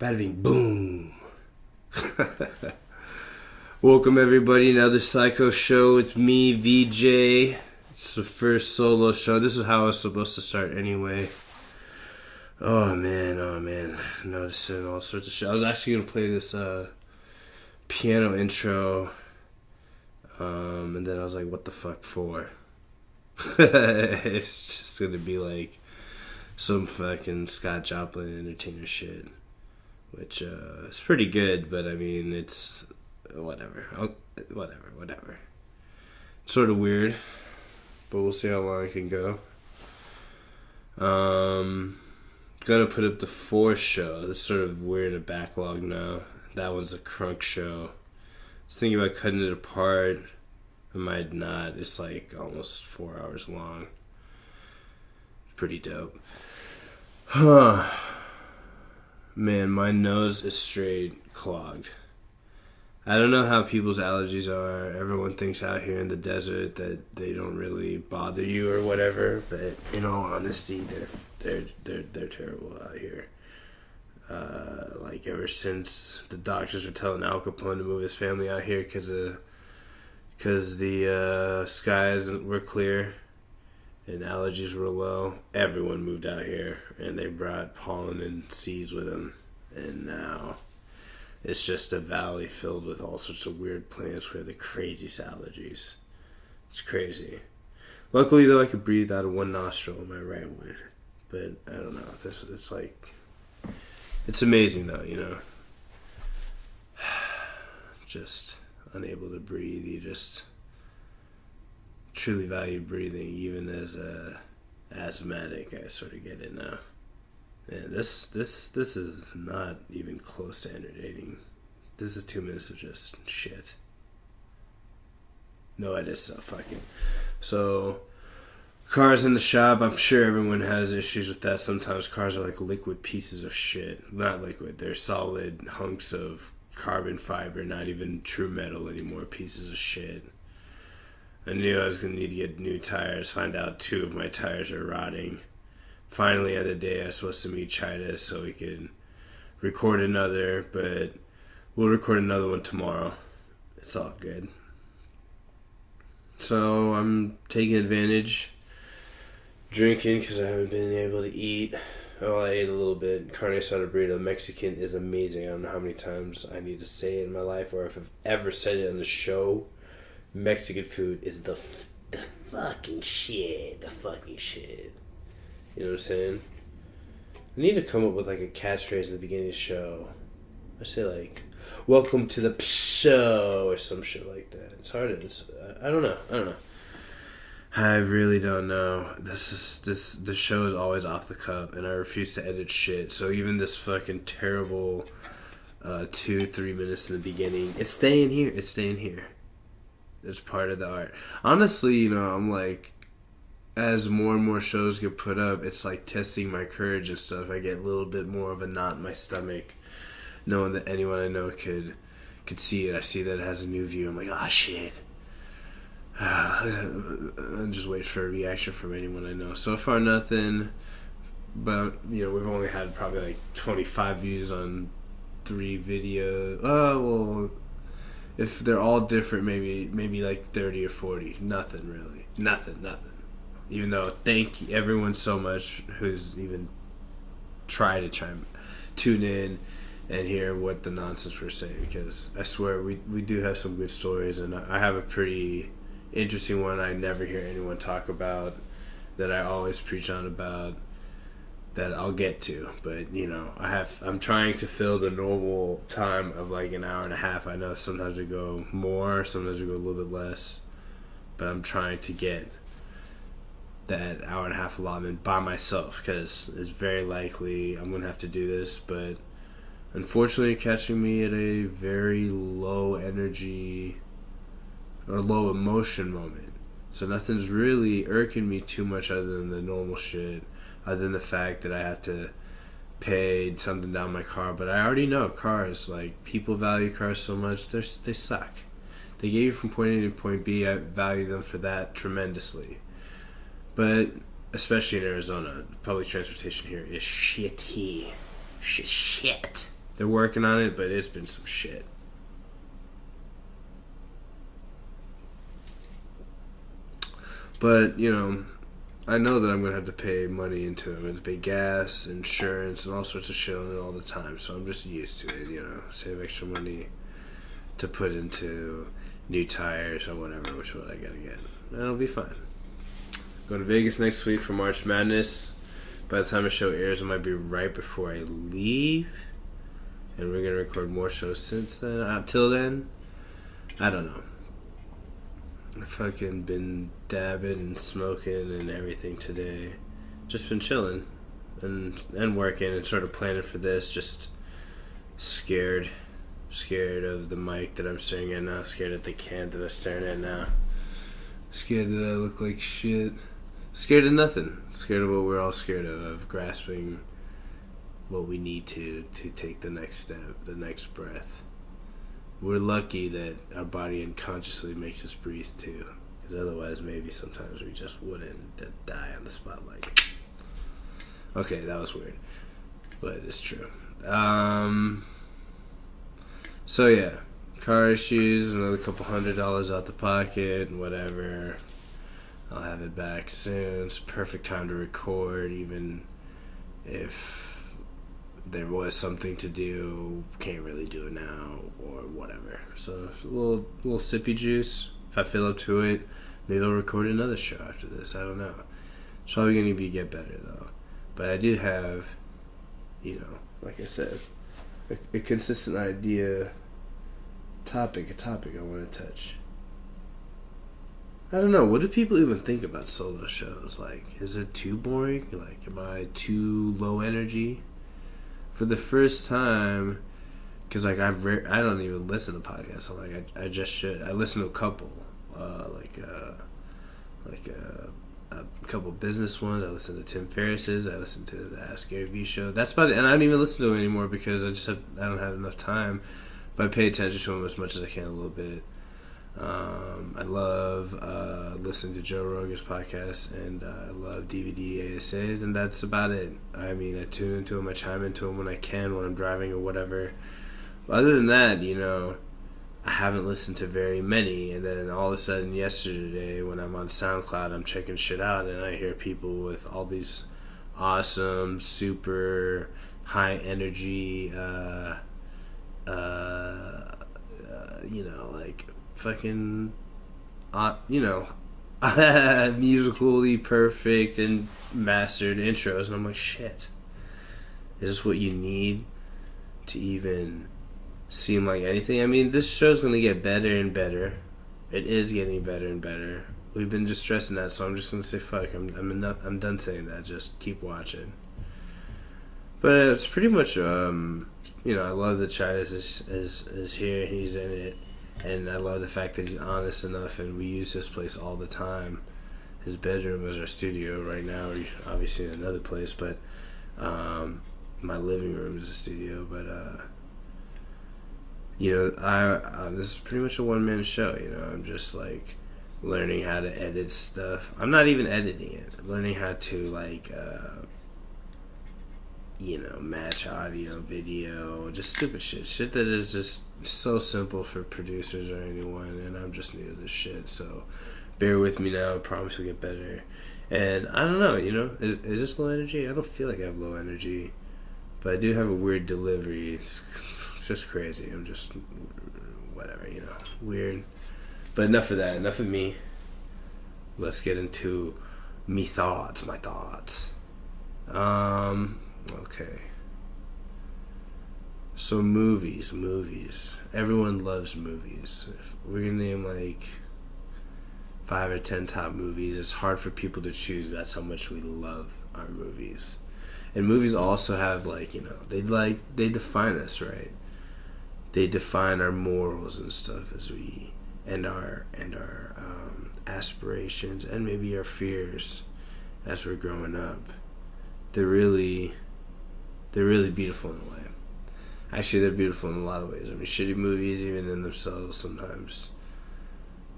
Bada bing boom. Welcome everybody, another Psycho Show. It's me, VJ. It's the first solo show. This is how I was supposed to start anyway. Oh man. Noticing all sorts of shit. I was actually gonna play this piano intro. And then I was like, what the fuck for? It's just gonna be like some fucking Scott Joplin entertainer shit. Which is pretty good, but I mean, it's whatever. Whatever. It's sort of weird, but we'll see how long it can go. Gonna put up the 4 show. It's sort of weird in a backlog now. That one's a crunk show. I was thinking about cutting it apart. I might not. It's like almost 4 hours long. Pretty dope. Huh. Man, my nose is straight clogged. I don't know how people's allergies are. Everyone thinks out here in the desert that they don't really bother you or whatever, but in all honesty, they're terrible out here. Like ever since the doctors were telling Al Capone to move his family out here because the skies were clear and allergies were low, everyone moved out here and they brought pollen and seeds with them, and now it's just a valley filled with all sorts of weird plants with the craziest allergies. It's crazy. Luckily though, I could breathe out of one nostril, my right one, but I don't know, it's like, it's amazing though, you know. Just unable to breathe. You just truly value breathing, even as a asthmatic. I sort of get it now. Man, this is not even close to entertaining. This is 2 minutes of just shit. No, it is so fucking. So, cars in the shop, I'm sure everyone has issues with that. Sometimes cars are like liquid pieces of shit. Not liquid, they're solid hunks of carbon fiber, not even true metal anymore, pieces of shit. I knew I was going to need to get new tires, find out 2 of my tires are rotting. Finally, on the day I was supposed to meet Chida so we could record another, but we'll record another one tomorrow. It's all good. So I'm taking advantage, drinking because I haven't been able to eat. Oh, I ate a little bit. Carne asada burrito. Mexican is amazing. I don't know how many times I need to say it in my life, or if I've ever said it on the show. Mexican food is the fucking shit. The fucking shit. You know what I'm saying? I need to come up with like a catchphrase in the beginning of the show. I say like, "Welcome to the Pshow" or some shit like that. It's hard. I don't know. I really don't know. The show is always off the cuff, and I refuse to edit shit. So even this fucking terrible 2-3 minutes in the beginning, it's staying here. It's part of the art. Honestly, you know, I'm like, as more and more shows get put up, it's like testing my courage and stuff. I get a little bit more of a knot in my stomach, knowing that anyone I know could see it. I see that it has a new view. I'm like, oh shit. And just wait for a reaction from anyone I know. So far, nothing. But you know, we've only had probably like 25 views on 3 videos. Oh well, if they're all different, maybe like 30 or 40. Nothing really. Nothing. Even though, thank everyone so much who's even tried to tune in and hear what the nonsense we're saying, because I swear we do have some good stories, and I have a pretty interesting one I never hear anyone talk about, that I always preach on about, that I'll get to. But you know, I'm trying to fill the normal time of like an hour and a half. I know sometimes we go more, sometimes we go a little bit less, but I'm trying to get that hour and a half allotment by myself, because it's very likely I'm gonna have to do this. But unfortunately, catching me at a very low energy or low emotion moment. So nothing's really irking me too much other than the normal shit, other than the fact that I have to pay something down my car. But I already know cars, like, people value cars so much, they suck. They get you from point A to point B. I value them for that tremendously. But especially in Arizona, public transportation here is shitty. Shit. they're working on it, but it's been some shit. But, I know that I'm going to have to pay money into it. I'm going to pay gas, insurance, and all sorts of shit on it all the time. So I'm just used to it, Save extra money to put into new tires or whatever, which what I got to get. And it'll be fine. Going to Vegas next week for March Madness. By the time the show airs, it might be right before I leave. And we're going to record more shows since then. Until then, I don't know. I've fucking been dabbing and smoking and everything today. Just been chilling and working and sort of planning for this. Just scared of the mic that I'm staring at now. Scared at the can that I'm staring at now. Scared that I look like shit. Scared of nothing. Scared of what we're all scared of grasping what we need to take the next step, the next breath. We're lucky that our body unconsciously makes us breathe too, because otherwise maybe sometimes we just wouldn't die on the spotlight. Okay, that was weird, but it's true. So yeah, car issues, another couple $100 out the pocket, and whatever. I'll have it back soon. It's perfect time to record, even if there was something to do, can't really do it now, or whatever. So a little sippy juice. If I feel up to it, maybe I'll record another show after this. I don't know. It's probably going to get better though. But I do have, like I said, a consistent idea, a topic I want to touch. I don't know. What do people even think about solo shows? Like, is it too boring? Like, am I too low energy? For the first time, because like I don't even listen to podcasts. So like I just should. I listen to a couple, like a couple business ones. I listen to Tim Ferriss's. I listen to the Ask Gary Vee show. That's about it. And I don't even listen to them anymore because I don't have enough time. But I pay attention to them as much as I can a little bit. I love listening to Joe Rogan's podcast, and I love DVD ASAs, and that's about it. I mean, I tune into them, I chime into them when I can, when I'm driving or whatever. But other than that, I haven't listened to very many, and then all of a sudden yesterday when I'm on SoundCloud, I'm checking shit out, and I hear people with all these awesome, super high energy, like fucking, musically perfect and mastered intros, and I'm like, shit, is this what you need to even seem like anything? I mean, this show's gonna get better and better. It is getting better and better. We've been just stressing that, so I'm just gonna say fuck. I'm done saying that. Just keep watching. But it's pretty much I love that Chaz is here. He's in it. And I love the fact that he's honest enough, and we use this place all the time. His bedroom is our studio right now. We're obviously in another place, but my living room is a studio. But this is pretty much a one-man show. I'm just like learning how to edit stuff. I'm not even editing it. I'm learning how to match audio, video, just stupid shit that is just so simple for producers or anyone, and I'm just new to this shit, so bear with me now. I promise it'll get better. And I don't know, is this low energy? I don't feel like I have low energy, but I do have a weird delivery. It's just crazy. I'm just whatever, weird. But enough of that, enough of me. Let's get into my thoughts. Okay. So movies. Everyone loves movies. If we're gonna name like 5 or 10 top movies, it's hard for people to choose. That's how much we love our movies. And movies also have they define us, right? They define our morals and stuff and our aspirations and maybe our fears as we're growing up. They're really beautiful in a way. Actually, they're beautiful in a lot of ways. I mean, shitty movies, even in themselves, sometimes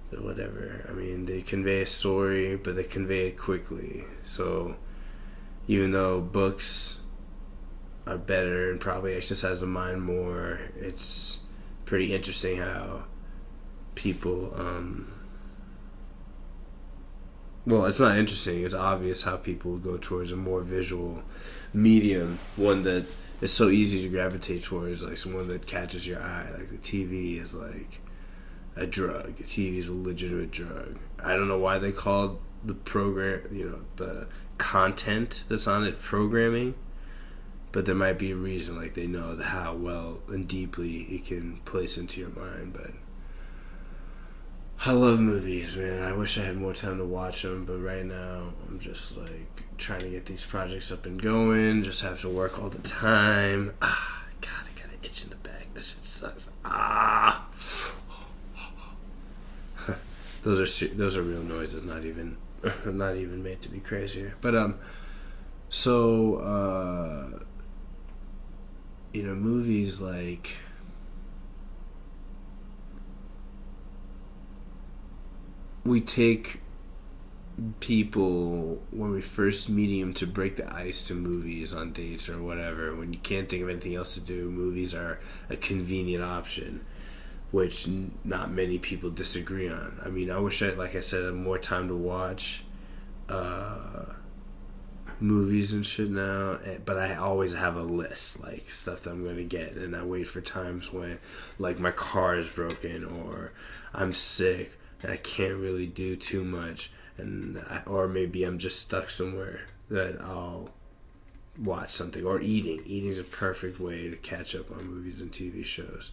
they're whatever. I mean, they convey a story, but they convey it quickly. So, even though books are better and probably exercise the mind more. It's pretty interesting how people well, it's not interesting, it's obvious how people go towards a more visual medium, one that is so easy to gravitate towards, like someone that catches your eye. Like the TV is like a drug. TV is a legitimate drug. I don't know why they called the program, the content that's on it programming, but there might be a reason. Like they know how well and deeply it can place into your mind. But I love movies, man. I wish I had more time to watch them, but right now I'm just like trying to get these projects up and going. Just have to work all the time. God, I got an itch in the back. This shit sucks. Those are real noises, not even made to be crazier. But movies like. We take people when we first meet them to break the ice to movies on dates or whatever. When you can't think of anything else to do, movies are a convenient option, which not many people disagree on. I mean, I wish like I said, had more time to watch movies and shit now, but I always have a list, like stuff that I'm going to get, and I wait for times when, like, my car is broken or I'm sick and I can't really do too much, or maybe I'm just stuck somewhere that I'll watch something. Or eating is a perfect way to catch up on movies and TV shows,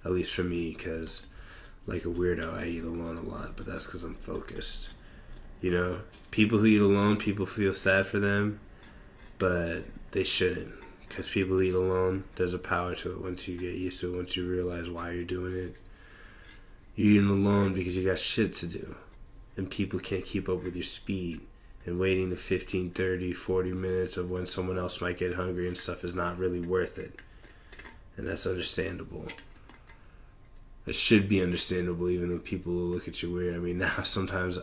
at least for me, because like a weirdo I eat alone a lot, but that's because I'm focused. People who eat alone, people feel sad for them, but they shouldn't, because people who eat alone, there's a power to it once you get used to it, once you realize why you're doing it. You're eating alone because you got shit to do, and people can't keep up with your speed, and waiting the 15, 30, 40 minutes of when someone else might get hungry and stuff is not really worth it, and that's understandable. It should be understandable, even though people will look at you weird. I mean, now sometimes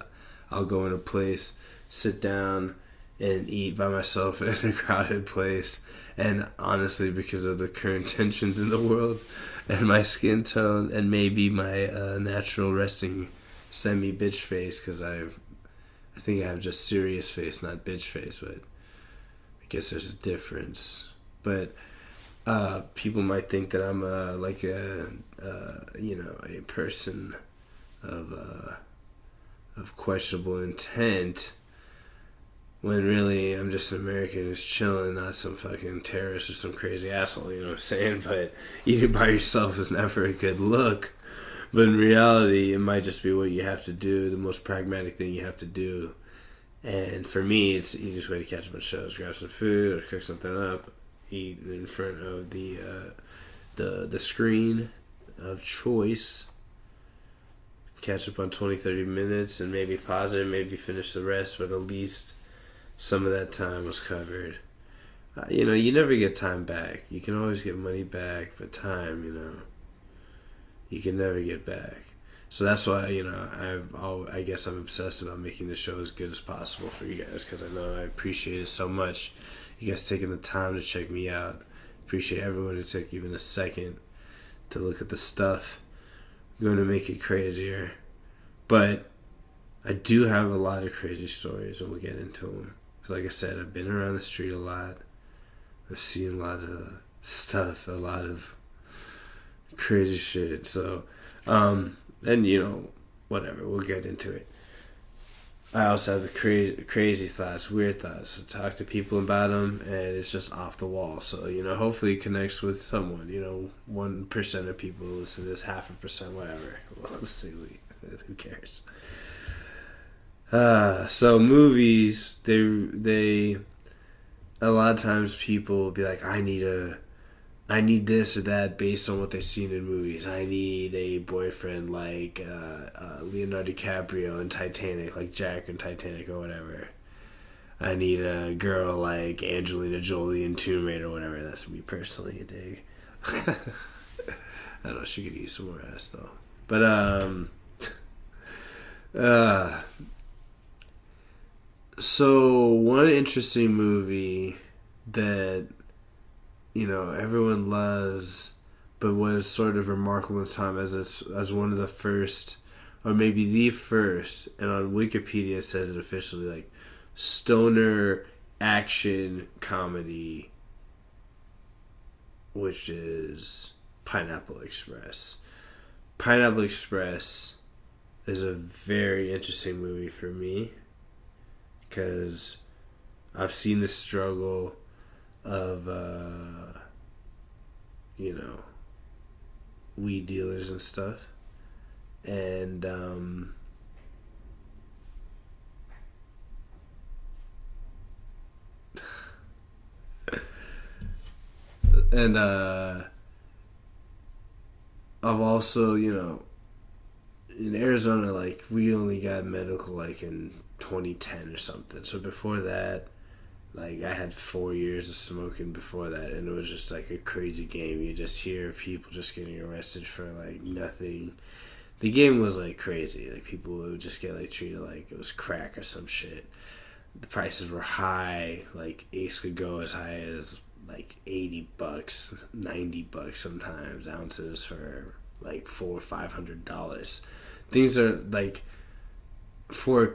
I'll go in a place, sit down, and eat by myself in a crowded place, and honestly, because of the current tensions in the world and my skin tone and maybe my natural resting semi-bitch face, because I think I have just serious face, not bitch face, but I guess there's a difference. But people might think that I'm a person of questionable intent, when really I'm just an American who's chilling, not some fucking terrorist or some crazy asshole, you know what I'm saying? But eating by yourself is never a good look. But in reality, it might just be what you have to do, the most pragmatic thing you have to do. And for me, it's the easiest way to catch up on shows. Grab some food or cook something up, eat in front of the screen of choice, catch up on 20, 30 minutes, and maybe pause it, maybe finish the rest, but at least some of that time was covered. You never get time back. You can always get money back, but time, you can never get back. So that's why, I guess I'm obsessed about making the show as good as possible for you guys, because I know I appreciate it so much. You guys taking the time to check me out. Appreciate everyone who took even a second to look at the stuff. I'm going to make it crazier. But I do have a lot of crazy stories, and we'll get into them. So like I said, I've been around the street a lot. I've seen a lot of stuff, a lot of crazy shit. So, whatever, we'll get into it. I also have the crazy thoughts, weird thoughts. I talk to people about them, and it's just off the wall. So, hopefully it connects with someone. 1% of people listen to this, 0.5%, whatever. Well, let's see, who cares? So movies, they a lot of times people will be like, I need this or that based on what they've seen in movies. I need a boyfriend like Leonardo DiCaprio in Titanic, like Jack in Titanic or whatever. I need a girl like Angelina Jolie in Tomb Raider or whatever. That's me personally, a dig. I don't know, she could use some more ass though. But so one interesting movie that everyone loves, but was sort of remarkable in its time as one of the first, or maybe the first, and on Wikipedia it says it officially, like, stoner action comedy, which is Pineapple Express. Pineapple Express is a very interesting movie for me because I've seen the struggle of, weed dealers and stuff. And, I've also, in Arizona, like, we only got medical, like, in 2010 or something. So before that, like, I had 4 years of smoking before that, and it was just, like, a crazy game. You just hear people just getting arrested for, like, nothing. The game was, like, crazy. Like, people would just get, like, treated like it was crack or some shit. The prices were high. Like, Ace could go as high as, like, $80, $90 sometimes, ounces for, like, $400 or $500. Things are, like, for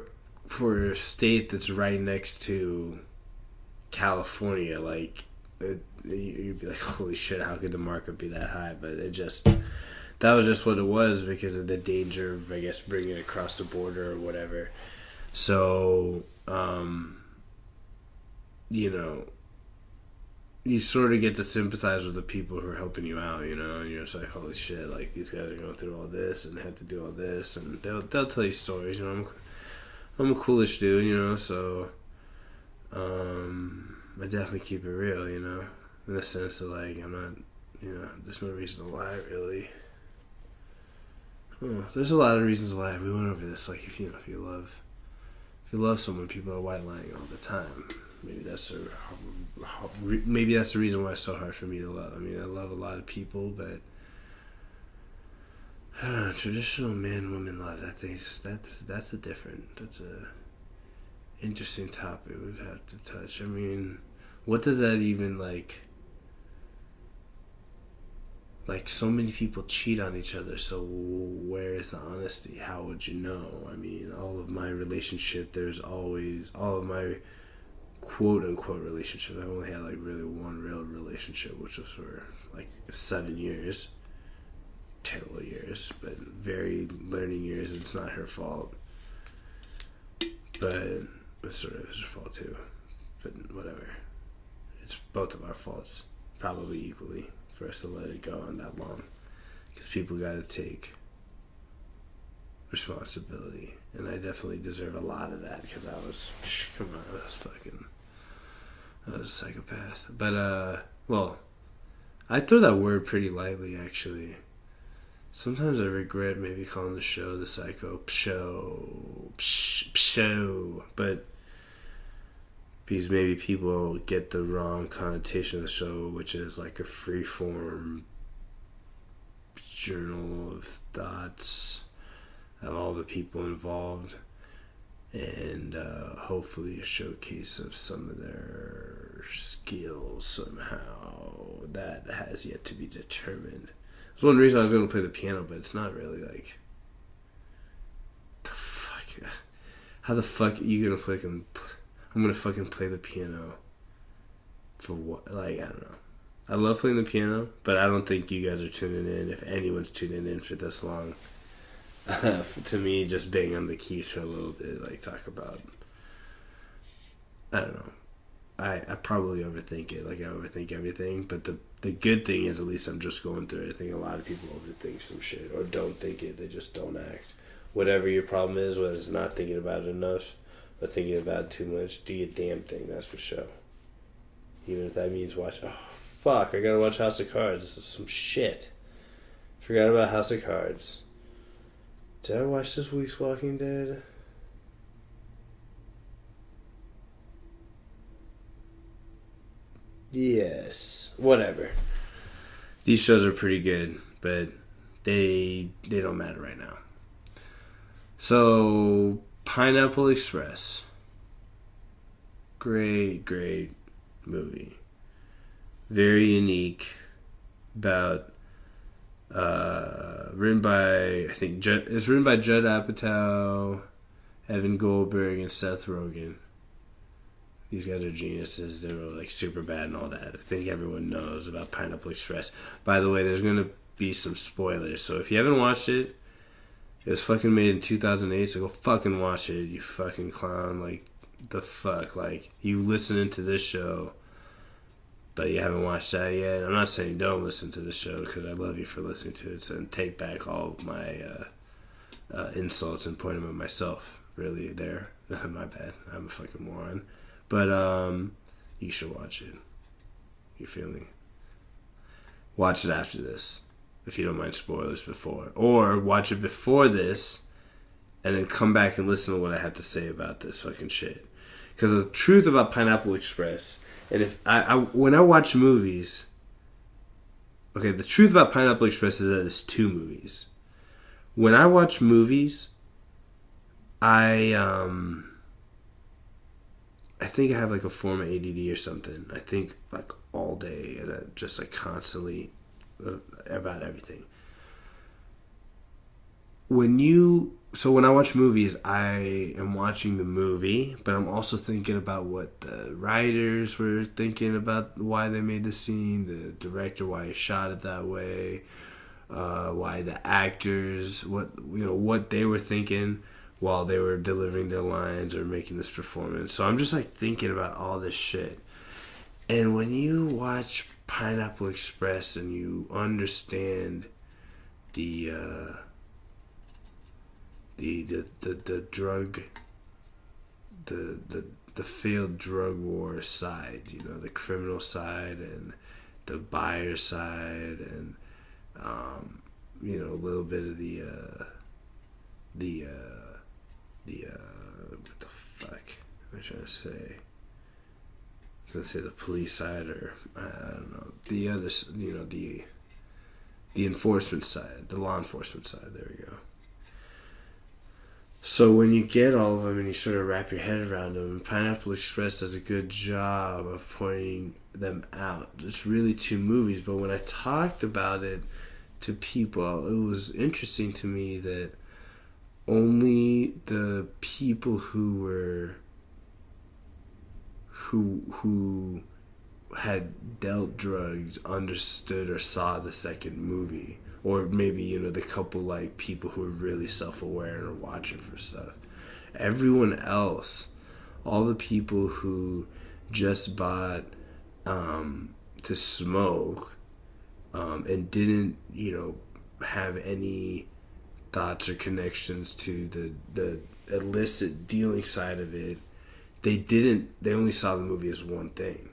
a state that's right next to California, like, you'd be like, holy shit, how could the market be that high? But that was just what it was because of the danger of, I guess, bringing it across the border or whatever. So, you sort of get to sympathize with the people who are helping you out, and you're just like, holy shit, like, these guys are going through all this and had to do all this, and they'll tell you stories. I'm a coolish dude, so I definitely keep it real, in the sense of, like, I'm not, there's no reason to lie, really. There's a lot of reasons to lie. We went over this, like, if you love someone, people are white lying all the time. Maybe that's the reason why it's so hard for me to love. I mean, I love a lot of people, but traditional man-woman love, that's a interesting topic we'd have to touch. I mean, what does that even, like, so many people cheat on each other, so where is the honesty? How would you know? I mean, all of my quote-unquote relationships, I only had, like, really one real relationship, which was for, like, 7 years. Terrible years, but very learning years, and it's not her fault. But it's sort of his fault, too. But whatever. It's both of our faults, probably equally, for us to let it go on that long. Because people gotta take responsibility. And I definitely deserve a lot of that, because I was a psychopath. But, well, I throw that word pretty lightly, actually. Sometimes I regret maybe calling the show the Psycho Pshow, but because maybe people get the wrong connotation of the show, which is like a free-form journal of thoughts of all the people involved, and hopefully a showcase of some of their skills somehow. That has yet to be determined. It's one reason I was going to play the piano, but it's not really, like, how the fuck are you going to I'm going to fucking play the piano for what? Like, I don't know. I love playing the piano, but I don't think you guys are tuning in, if anyone's tuning in for this long, to me just bang on the keys for a little bit, like, talk about, I don't know. I probably overthink it, like I overthink everything, but the good thing is at least I'm just going through it. I think a lot of people overthink some shit, or don't think it, they just don't act. Whatever your problem is, whether it's not thinking about it enough, or thinking about it too much, do your damn thing, that's for sure. Even if that means fuck, I gotta watch House of Cards, this is some shit. Forgot about House of Cards. Did I watch this week's Walking Dead? Yes. Whatever. These shows are pretty good, but they don't matter right now. So, Pineapple Express. Great movie. very unique, about written by, I think it's written by Judd Apatow, Evan Goldberg, and Seth Rogen. These guys are geniuses. They were like super bad and all that. I think everyone knows about Pineapple Express. By the way, there's gonna be some spoilers, so if you haven't watched it, it was fucking made in 2008. So go fucking watch it, you fucking clown. Like the fuck, like you listening to this show, but you haven't watched that yet. I'm not saying don't listen to the show because I love you for listening to it. So take back all of my insults and point them at myself. Really, there. My bad. I'm a fucking moron. But you should watch it. You feel me? Watch it after this, if you don't mind spoilers before. Or watch it before this, and then come back and listen to what I have to say about this fucking shit. Because the truth about Pineapple Express, and if when I watch movies, okay, the truth about Pineapple Express is that it's 2 movies. When I watch movies, I think I have like a form of ADD or something. I think like all day and just like constantly about everything. When I watch movies, I am watching the movie, but I'm also thinking about what the writers were thinking about, why they made the scene, the director, why he shot it that way, why the actors, what they were thinking while they were delivering their lines or making this performance. So I'm just like thinking about all this shit. And when you watch Pineapple Express and you understand the drug, the failed drug war side, the criminal side and the buyer side, and a little bit of the what the fuck am I trying to say? I was gonna say the police side, or I don't know, the other, the enforcement side, the law enforcement side. There we go. So when you get all of them and you sort of wrap your head around them, Pineapple Express does a good job of pointing them out. It's really 2 movies, but when I talked about it to people, it was interesting to me that only the people who had dealt drugs understood or saw the second movie. Or maybe, the couple like people who are really self-aware and are watching for stuff. Everyone else, all the people who just bought to smoke and didn't, have any thoughts or connections to the illicit dealing side of it, they only saw the movie as one thing.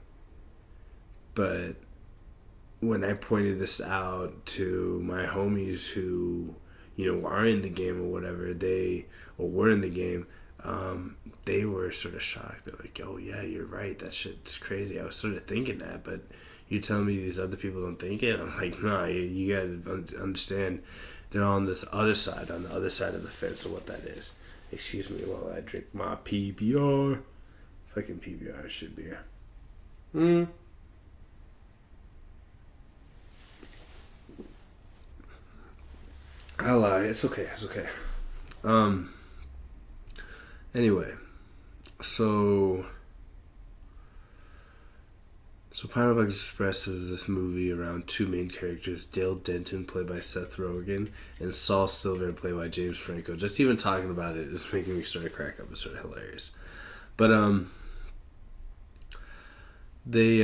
But when I pointed this out to my homies who, are in the game or whatever, were in the game, they were sort of shocked. They're like, oh yeah, you're right, that shit's crazy. I was sort of thinking that, but you're telling me these other people don't think it? I'm like, nah, you gotta understand, they're on this other side, on the other side of the fence of what that is. Excuse me while I drink my PBR. Fucking PBR shit beer. I lie. It's okay. Anyway, so Pineapple Express is this movie around 2 main characters: Dale Denton, played by Seth Rogen, and Saul Silver, played by James Franco. Just even talking about it is making me sort of crack up. It's sort of hilarious. But they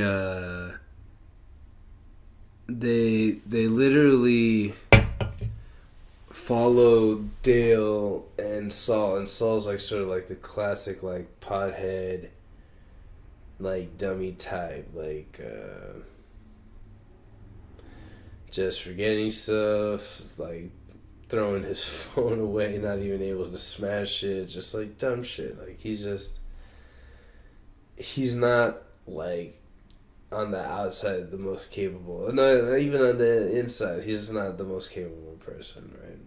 literally follow Dale and Saul's like sort of like the classic like pothead, like dummy type, like just forgetting stuff, like throwing his phone away, not even able to smash it, just like dumb shit. Like he's not like on the outside the most capable. No, even on the inside, he's not the most capable person, right?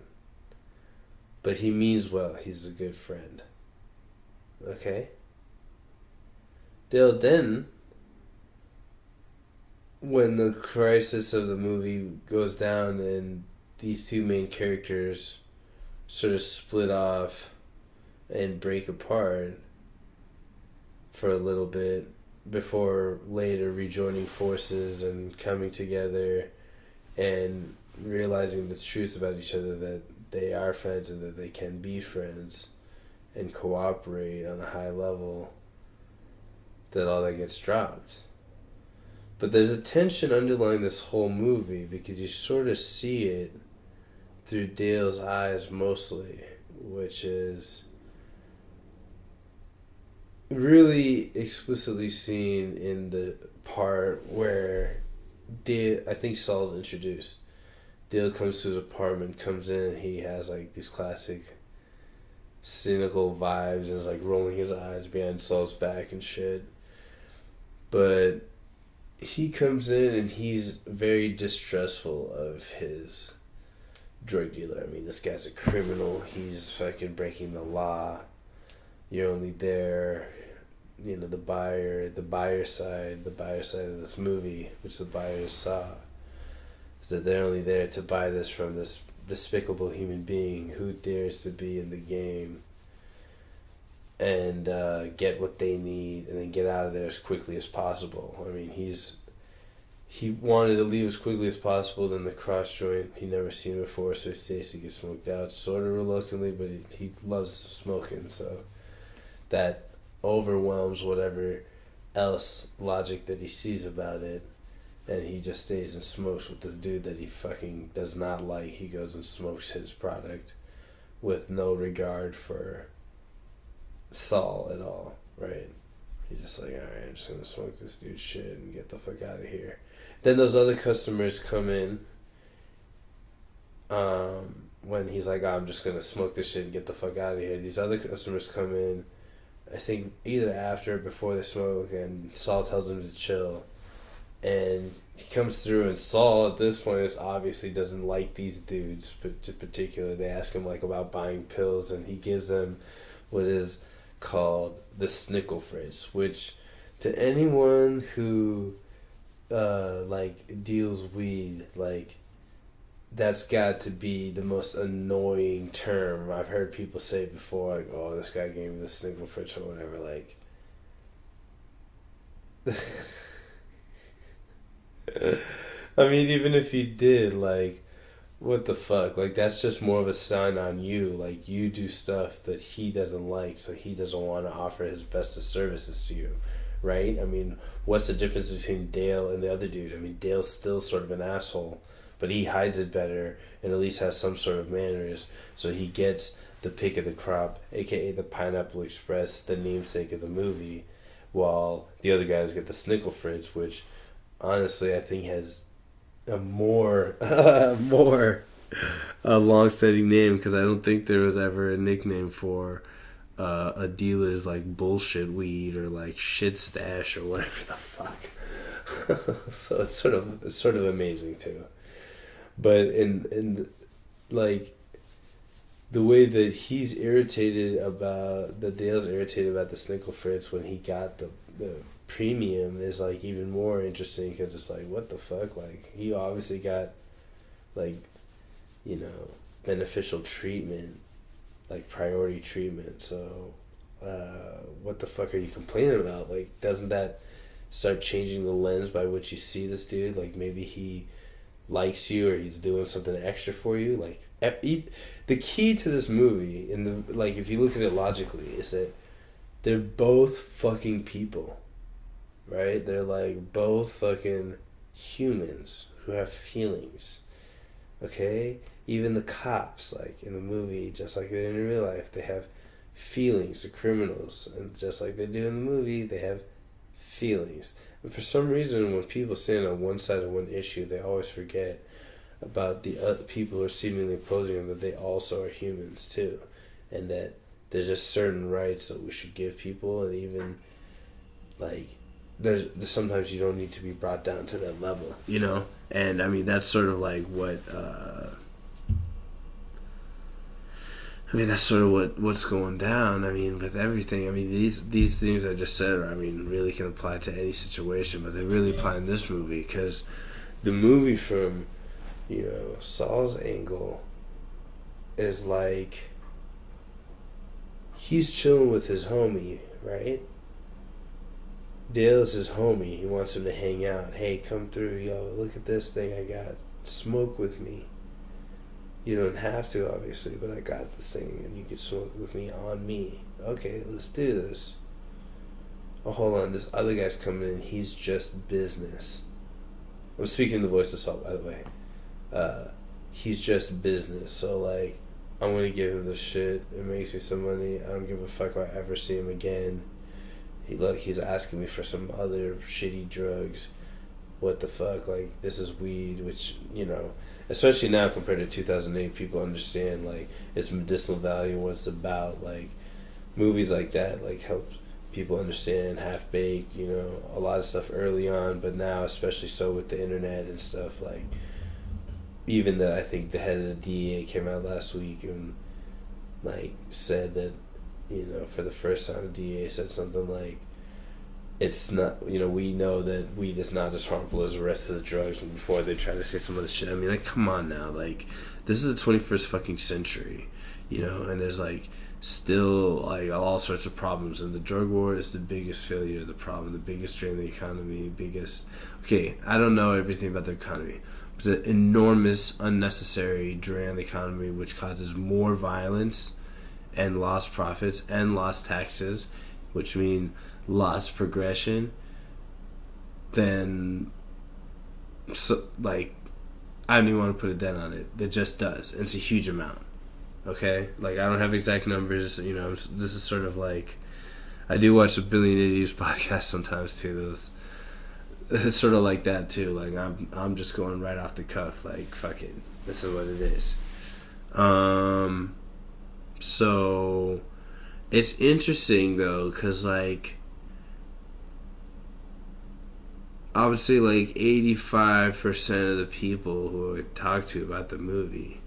But he means well. He's a good friend. Okay? Dale Denton when the crisis of the movie goes down and these two main characters sort of split off and break apart for a little bit before later rejoining forces and coming together and realizing the truth about each other, that they are friends and that they can be friends and cooperate on a high level, that all that gets dropped. But there's a tension underlying this whole movie because you sort of see it through Dale's eyes mostly, which is really explicitly seen in the part where Dale, I think Saul's introduced. Dale comes to his apartment, comes in, he has like these classic cynical vibes and is like rolling his eyes behind Saul's back and shit. But he comes in and he's very distrustful of his drug dealer. I mean, this guy's a criminal. He's fucking breaking the law. You're only there, you know, the buyer side of this movie, which the buyers saw, is that they're only there to buy this from this despicable human being who dares to be in the game and get what they need and then get out of there as quickly as possible. I mean, he wanted to leave as quickly as possible than the cross joint. He never seen it before, so he stays to get smoked out, sort of reluctantly, but he loves smoking, so that overwhelms whatever else logic that he sees about it, and he just stays and smokes with this dude that he fucking does not like. He goes and smokes his product with no regard for Saul at all, right? He's just like, alright, I'm just gonna smoke this dude's shit and get the fuck out of here. Then those other customers come in when he's like, I'm just gonna smoke this shit and get the fuck out of here. These other customers come in, I think either after or before they smoke, and Saul tells him to chill. And he comes through, and Saul at this point is obviously doesn't like these dudes, but in particular they ask him like about buying pills, and he gives them what is called the snickle fridge, which to anyone who like deals weed, like that's got to be the most annoying term. I've heard people say before, like, oh, this guy gave me the snickle fridge or whatever, like I mean, even if he did, like, what the fuck? Like, that's just more of a sign on you. Like, you do stuff that he doesn't like, so he doesn't want to offer his best of services to you, right? I mean, what's the difference between Dale and the other dude? I mean, Dale's still sort of an asshole, but he hides it better and at least has some sort of manners, so he gets the pick of the crop, aka the Pineapple Express, the namesake of the movie, while the other guys get the snickle fridge, which honestly I think has a more long-standing name, because I don't think there was ever a nickname for a dealer's like bullshit weed or like shit stash or whatever the fuck. So it's sort of amazing too. But in like the way that Dale's irritated about the snickle fritz when he got the premium is like even more interesting, because it's like, what the fuck, like he obviously got like, you know, beneficial treatment, like priority treatment, so what the fuck are you complaining about? Like, doesn't that start changing the lens by which you see this dude? Like, maybe he likes you or he's doing something extra for you. Like, the key to this movie, in the like, if you look at it logically, is that they're both fucking people, right? They're like both fucking humans who have feelings, okay? Even the cops, like in the movie, just like they do in real life, they have feelings. The criminals, and just like they do in the movie, they have feelings. And for some reason, when people stand on one side of one issue, they always forget about the other people who are seemingly opposing them, that they also are humans too, and that there's just certain rights that we should give people, and even like there's sometimes you don't need to be brought down to that level, you know. And I mean, that's sort of like what I mean, that's sort of what's going down. I mean, with everything. I mean, these things I just said, I mean, really can apply to any situation, but they really apply in this movie because the movie from, Saul's angle is like he's chilling with his homie, right? Dale is his homie. He wants him to hang out. Hey, come through, yo. Look at this thing I got. Smoke with me. You don't have to, obviously, but I got this thing, and you can smoke with me on me. Okay, let's do this. Oh, hold on. This other guy's coming in. He's just business. I'm speaking the voice of Saul, by the way. He's just business. So, like, I'm going to give him the shit. It makes me some money. I don't give a fuck if I ever see him again. He's asking me for some other shitty drugs. What the fuck? Like, this is weed, which, especially now compared to 2008, people understand, like, its medicinal value and what it's about. Like, movies like that, like, help people understand Half-Baked, a lot of stuff early on, but now, especially so with the internet and stuff, like, even I think the head of the DEA came out last week and, like, said that, for the first time, the DEA said something like, it's not, we know that weed is not as harmful as the rest of the drugs before they try to say some other shit. I mean, like, come on now. Like, this is the 21st fucking century, and there's, like, still, like, all sorts of problems. And the drug war is the biggest failure of the problem, the biggest drain of the economy, okay, I don't know everything about the economy. It's an enormous, unnecessary drain on the economy, which causes more violence and lost profits and lost taxes, which mean lost progression, then, so, like, I don't even want to put a dent on it. It just does. And it's a huge amount. Okay? Like, I don't have exact numbers. This is sort of like, I do watch a Billion Idiots podcast sometimes too. It's sort of like that too. Like, I'm just going right off the cuff. Like, fuck it. This is what it is. So it's interesting though, because, like, I would say like 85% of the people who I talked to about the movie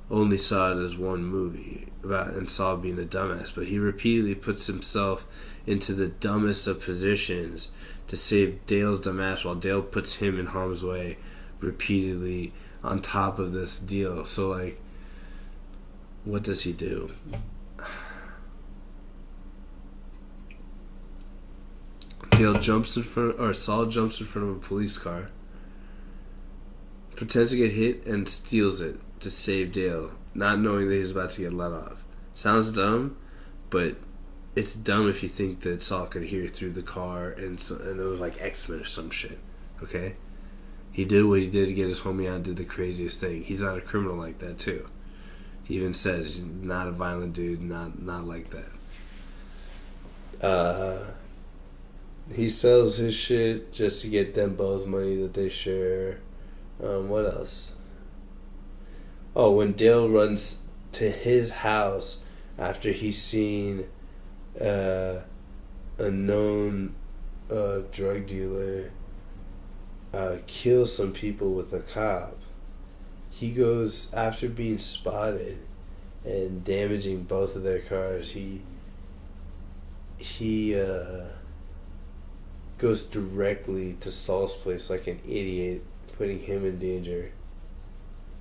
only saw it as one movie and saw it being a dumbass, but he repeatedly puts himself into the dumbest of positions to save Dale's dumbass while Dale puts him in harm's way repeatedly on top of this deal. So, like, what does he do? Saul jumps in front of a police car, pretends to get hit, and steals it to save Dale, not knowing that he's about to get let off. Sounds dumb, but it's dumb if you think that Saul could hear through the car and it was like X-Men or some shit. Okay? He did what he did to get his homie out and did the craziest thing. He's not a criminal like that, too. He even says he's not a violent dude, not like that. He sells his shit just to get them both money that they share. What else? Oh, when Dale runs to his house after he's seen a known drug dealer kill some people with a cop, he goes, after being spotted and damaging both of their cars, he goes directly to Saul's place like an idiot, putting him in danger.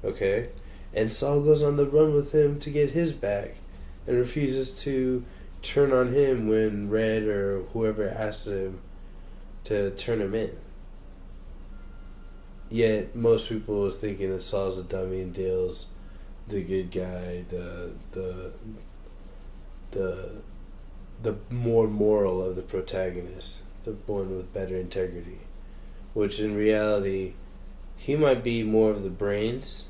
Okay? And Saul goes on the run with him to get his back and refuses to turn on him when Red or whoever asked him to turn him in. Yet most people are thinking that Saul's a dummy and Dale's the good guy, the more moral of the protagonist, the one with better integrity. Which in reality, he might be more of the brains,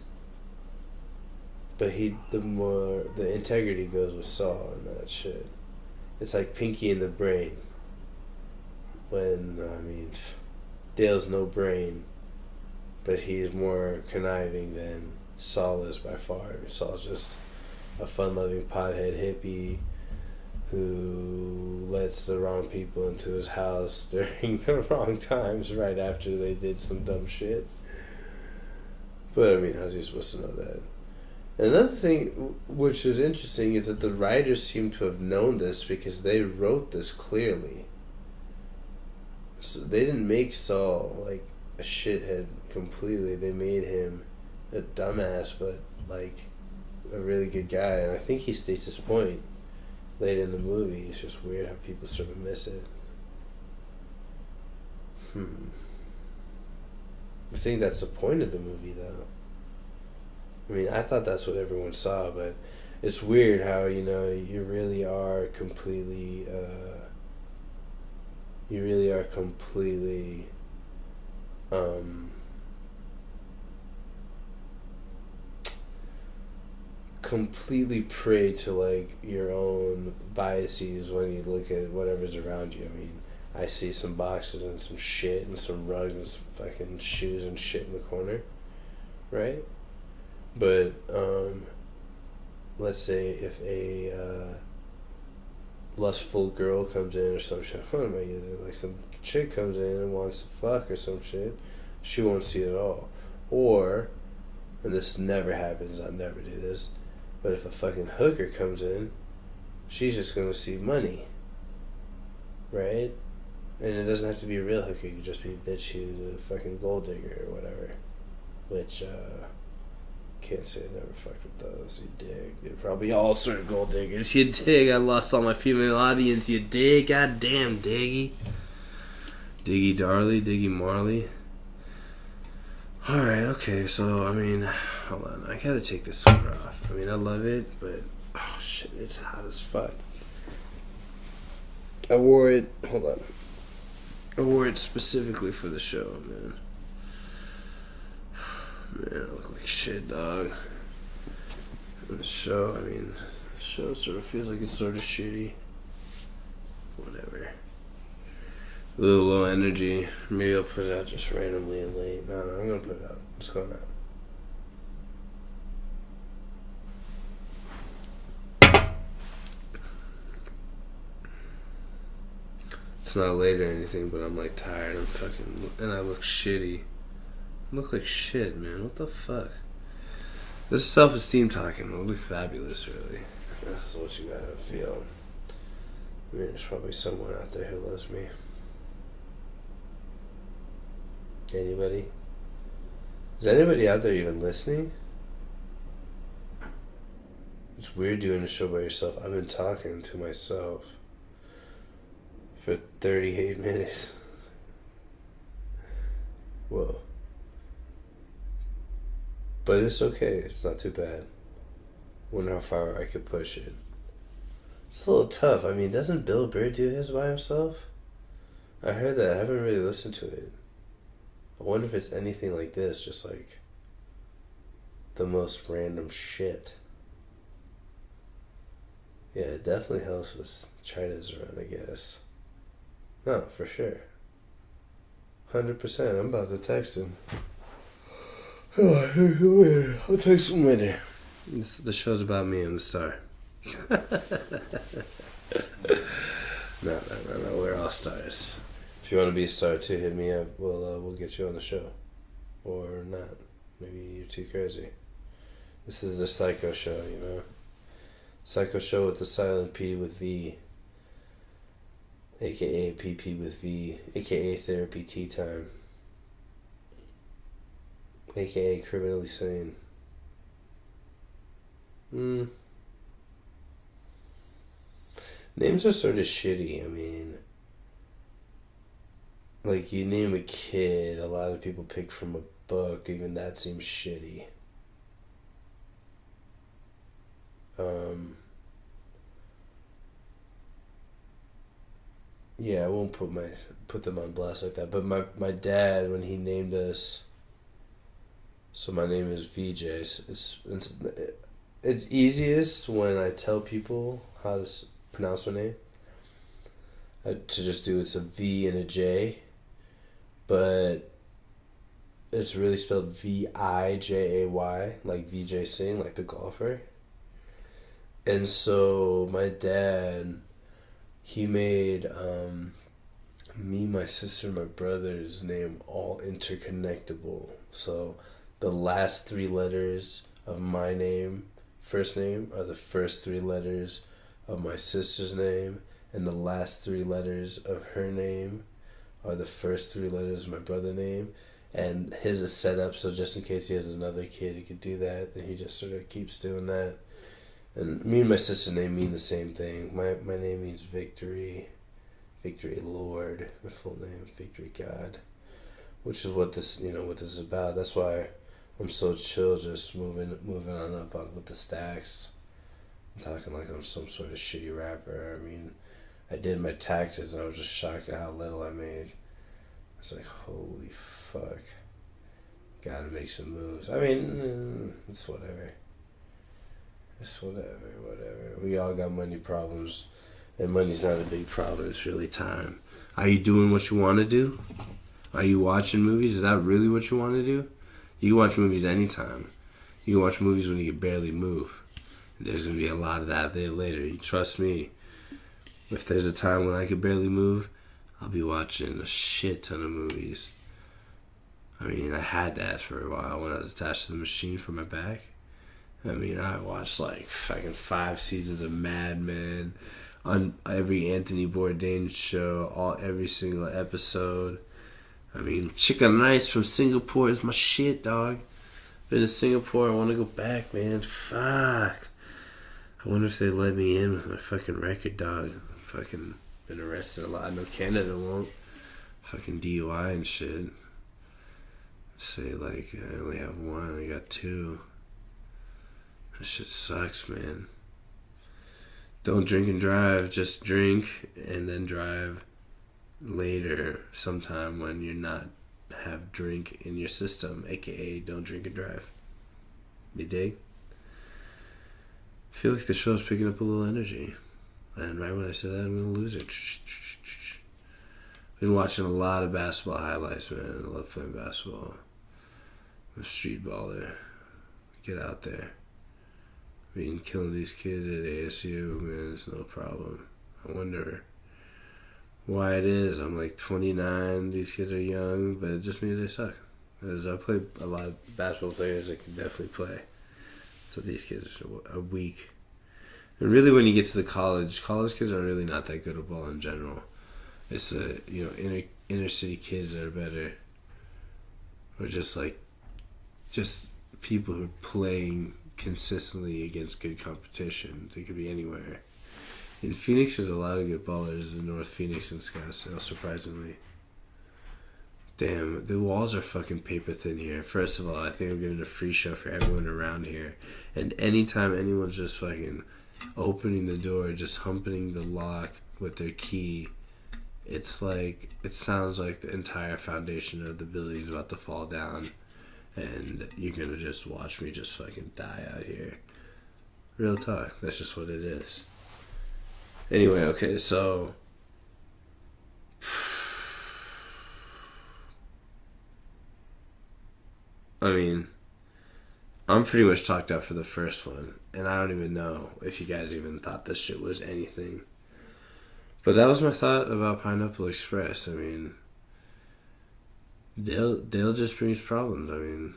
but the integrity goes with Saul and that shit. It's like Pinky and the Brain. Dale's no brain, but he's more conniving than Saul is by far. Saul's just a fun-loving pothead hippie who lets the wrong people into his house during the wrong times right after they did some dumb shit. But, how's he supposed to know that? Another thing which is interesting is that the writers seem to have known this because they wrote this clearly. So they didn't make Saul like a shithead completely. They made him a dumbass, but like a really good guy. And I think he states his point late in the movie. It's just weird how people sort of miss it. I think that's the point of the movie, though. I mean, I thought that's what everyone saw, but it's weird how, you know, you really are completely completely prey to like your own biases when you look at whatever's around you. I mean, I see some boxes and some shit and some rugs and some fucking shoes and shit in the corner, right? But let's say if a lustful girl comes in or some shit, what am I getting? Like some chick comes in and wants to fuck or some shit, she won't see it at all. Or, and this never happens, I'll never do this, but if a fucking hooker comes in, she's just gonna see money, right? And it doesn't have to be a real hooker, you could just be a bitch who's a fucking gold digger or whatever. Which, can't say I never fucked with those, you dig. They're probably all sort of gold diggers, you dig. I lost all my female audience, you dig. God damn, Diggy. Diggy Darley, Diggy Marley. Alright, okay, so, I mean, hold on, I gotta take this sweater off. I mean, I love it, but, oh shit, it's hot as fuck. I wore it specifically for the show, man. Man, I look like shit, dog. And the show, I mean, the show sort of feels like it's sort of shitty. Whatever. A little low energy. Maybe I'll put it out just randomly and late. No, I'm gonna put it out. It's going out. It's not late or anything, but I'm like tired. I'm fucking, and I look shitty. I look like shit, man. What the fuck? This is self-esteem talking. I look fabulous, really. This is what you gotta feel. I mean, there's probably someone out there who loves me. Anybody? Is anybody out there even listening? It's weird doing a show by yourself. I've been talking to myself for 38 minutes. Whoa. But it's okay. It's not too bad. Wonder how far I could push it. It's a little tough. I mean, doesn't Bill Burr do his by himself? I heard that. I haven't really listened to it. I wonder if it's anything like this, just like the most random shit. Yeah, it definitely helps with China's around, I guess. No, for sure. 100%. I'm about to text him. I'll text him later. The show's about me and the star. No, we're all stars. If you want to be a star too, hit me up. We'll get you on the show. Or not. Maybe you're too crazy. This is the Psycho Show, you know? Psycho Show with the silent P with V. AKA PP with V. AKA Therapy Tea Time. AKA Criminally Sane. Names are sort of shitty. I mean, like, you name a kid, a lot of people pick from a book. Even that seems shitty. Yeah, I won't put them on blast like that. But my dad, when he named us, so my name is VJ. It's easiest when I tell people how to pronounce my name. To just do it's a V and a J, but it's really spelled Vijay, like VJ Singh, like the golfer. And so my dad, he made me, my sister, my brother's name all interconnectable. So the last three letters of my name, first name, are the first 3 letters of my sister's name, and the last 3 letters of her name are the first 3 letters of my brother's name. And his is set up so just in case he has another kid, he could do that, and he just sort of keeps doing that. And me and my sister's name mean the same thing. My name means victory, victory Lord. My full name, victory God, which is what this is about. That's why I'm so chill, just moving on up with the stacks. I'm talking like I'm some sort of shitty rapper. I mean, I did my taxes and I was just shocked at how little I made. I was like, holy fuck. Gotta make some moves. I mean, it's whatever. It's whatever. We all got money problems, and money's not a big problem. It's really time. Are you doing what you want to do? Are you watching movies? Is that really what you want to do? You can watch movies anytime. You can watch movies when you can barely move. There's going to be a lot of that there later. You trust me. If there's a time when I could barely move, I'll be watching a shit ton of movies. I mean, I had that for a while when I was attached to the machine for my back. I mean, I watched like fucking 5 seasons of Mad Men, on every Anthony Bourdain show, every single episode. I mean, chicken rice from Singapore is my shit, dog. Been to Singapore, I want to go back, man. Fuck. I wonder if they let me in with my fucking record, dog. Fucking been arrested a lot. I know Canada won't. Fucking DUI and shit. Say like I only have 1, I got 2. That shit sucks, man. Don't drink and drive. Just drink and then drive later sometime when you're not have drink in your system, aka don't drink and drive. You dig? I feel like the show's picking up a little energy, and right when I say that, I'm gonna lose it. Been watching a lot of basketball highlights, man. I love playing basketball. I'm a street baller. Get out there. Being killing these kids at ASU, man, it's no problem. I wonder why it is. I'm like 29, these kids are young, but it just means they suck. Because I play a lot of basketball players that can definitely play. So these kids are weak. And really when you get to the college kids are really not that good at ball in general. It's inner city kids that are better. Or just people who are playing consistently against good competition. They could be anywhere. In Phoenix, there's a lot of good ballers in North Phoenix and Scottsdale, surprisingly. Damn, the walls are fucking paper thin here. First of all, I think I'm giving a free show for everyone around here. And anytime anyone's just fucking opening the door, just humping the lock with their key, it sounds like the entire foundation of the building is about to fall down. And you're gonna just watch me just fucking die out here. Real talk. That's just what it is. Anyway, okay, so I mean, I'm pretty much talked out for the first one, and I don't even know if you guys even thought this shit was anything. But that was my thought about Pineapple Express. I mean, Dale just brings problems. I mean,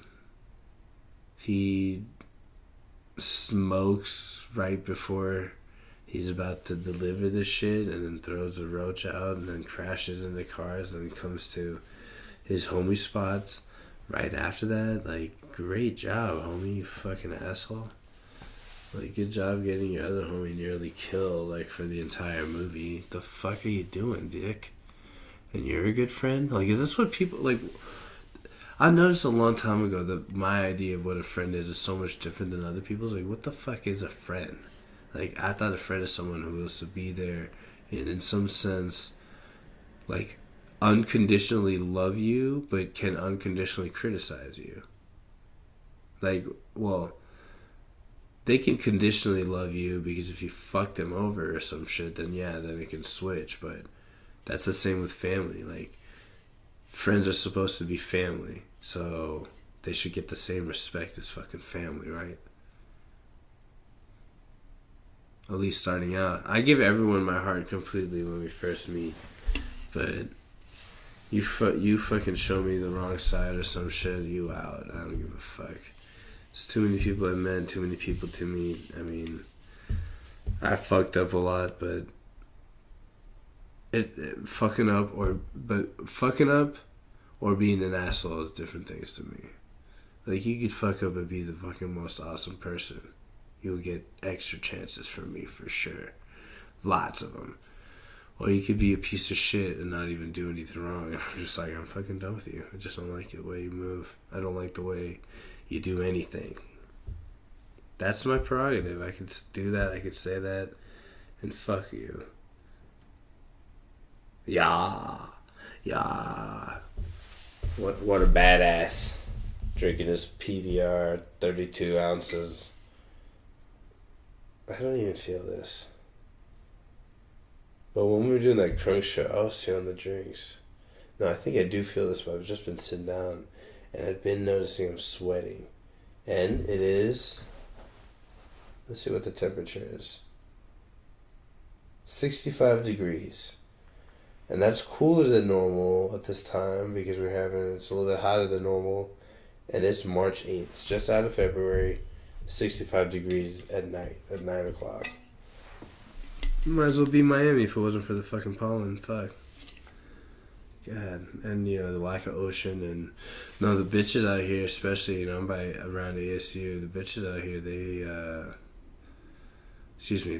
he smokes right before he's about to deliver the shit, and then throws a roach out, and then crashes into cars, and then comes to his homie spots right after that. Like, great job, homie, you fucking asshole. Like, good job getting your other homie nearly killed, like, for the entire movie. The fuck are you doing, dick? And you're a good friend? Like, is this what people, like, I noticed a long time ago that my idea of what a friend is so much different than other people's. Like, what the fuck is a friend? Like, I thought a friend is someone who was to be there and in some sense, like, unconditionally love you, but can unconditionally criticize you. Like, well, they can conditionally love you because if you fuck them over or some shit, then yeah, then it can switch. But that's the same with family. Like, friends are supposed to be family, so they should get the same respect as fucking family, right? At least starting out. I give everyone my heart completely when we first meet, but you fucking show me the wrong side or some shit, you out. I don't give a fuck. There's too many people I met, too many people to meet. I mean, I fucked up a lot, but fucking up or being an asshole is different things to me. Like, you could fuck up and be the fucking most awesome person. You'll get extra chances from me for sure. Lots of them. Or you could be a piece of shit and not even do anything wrong. And I'm just like, I'm fucking done with you. I just don't like the way you move. I don't like the way you do anything. That's my prerogative. I could do that. I could say that. And fuck you. Yeah. What a badass. Drinking his PBR 32 ounces. I don't even feel this. But when we were doing that crunk show, I was feeling the drinks. No, I think I do feel this, but I've just been sitting down and I've been noticing I'm sweating. And it is, let's see what the temperature is. 65 degrees. And that's cooler than normal at this time because it's a little bit hotter than normal. And it's March 8th. It's just out of February. 65 degrees at night, at 9 o'clock. Might as well be Miami if it wasn't for the fucking pollen. Fuck. God. And, the lack of ocean. And, no, the bitches out here, especially, I'm around ASU. The bitches out here, the